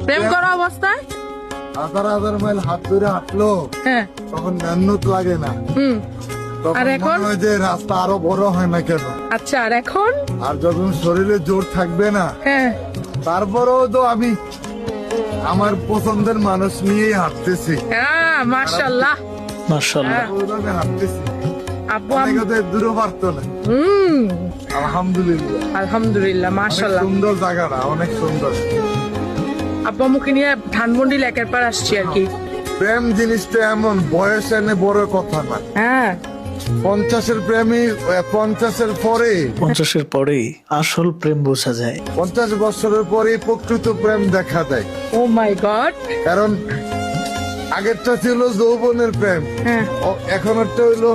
প্রেম করা অবস্থায় হাজার হাজার মাইল হাত ধরে হাঁটলো হ্যাঁ তখন মেহনত লাগে না, তখন আর এখন? মনে হয় যে রাস্তা আরো বড় হয় না কেন। আচ্ছা, আর এখন? আর যখন শরীরে জোর থাকবে না, হ্যাঁ তারপরেও তো আমি আমার পছন্দের মানুষ নিয়েই হাঁটতেছি, মাশাআল্লাহ মাশাআল্লাহ। ওইভাবে হাঁটতেছি। আব্বু অনেকে তো দূরও পারতো না। আলহামদুলিল্লাহ, আলহামদুলিল্লাহ অনেক মাশাআল্লাহ। সুন্দর জায়গাটা, অনেক সুন্দর। আব্বু মুখে নিয়ে ধানমন্ডি লেকের পার আসছি আর কি। প্রেম জিনিসটা এমন বয়স এনে বড় কথা না। হ্যাঁ 50-এর প্রেমী 50-এর পরে, 50-এর পরেই আসল প্রেম বোঝা যায়। 50 বছরের পরে প্রকৃত প্রেম দেখা দেয়। ও মাই গড। কারণ আগেরটা ছিল যৌবনের প্রেম, হ্যাঁ এখনেরটা হইলো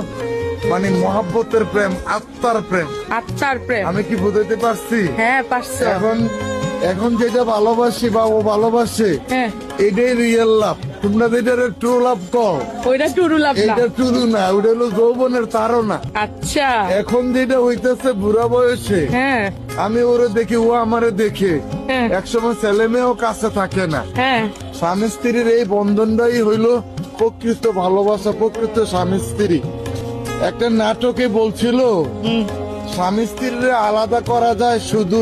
মানে মহাব্বতের প্রেম, আত্মার প্রেম। আত্মার প্রেম। আমি কি বুঝাইতে পারছি? হ্যাঁ পারছো। এখন এখন যেটা ভালোবাসি বা ও ভালোবাসে, হ্যাঁ এটাই রিয়েল লাভ। তোমরা যেটা ট্রু লাভ কও, ওইটা টুরু লাভ না। এটা ট্রু না, ওটা হলো যৌবনের তাড়না। আচ্ছা এখন যেটা হইতেছে বুড়া বয়সে, হ্যাঁ আমি ওরে দেখি, ও আমারে দেখে, হ্যাঁ একসময় ছেলে মেয়েও কাছে থাকে না। হ্যাঁ স্বামী স্ত্রীর এই বন্ধনটাই হইল প্রকৃত ভালোবাসা, প্রকৃত স্বামী স্ত্রী। একটা নাটকে বলছিল স্বামী স্ত্রীর আলাদা করা যায় শুধু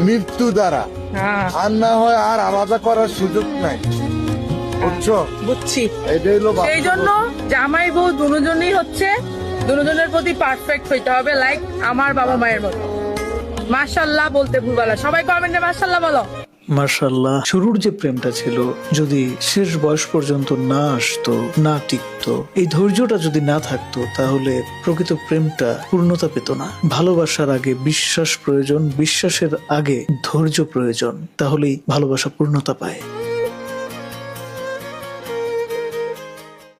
মৃত্যু দ্বারা, হ্যাঁ আর না হয় আর আলাদা করার সুযোগ নাই। বুঝছো? বুঝছি। এটাই হলো বাস্তবতা। সেই জন্য জামাই বউ দুজনই হচ্ছে দুজনের প্রতি পারফেক্ট হইতে হবে, লাইক আমার বাবা মায়ের মতো। মাশাআল্লাহ বলতে ভুলবালা, সবাই কমেন্টে মাশাআল্লাহ বলো। মাশাআল্লাহ। শুরুর যে প্রেমটা ছিল, যদি শেষ বয়স পর্যন্ত না আসতো, না টিকতো, এই ধৈর্যটা যদি না থাকতো, তাহলে প্রকৃত প্রেমটা পূর্ণতা পেত না। ভালোবাসার আগে বিশ্বাস প্রয়োজন, বিশ্বাসের আগে ধৈর্য প্রয়োজন, তাহলেই ভালোবাসা পূর্ণতা পায়।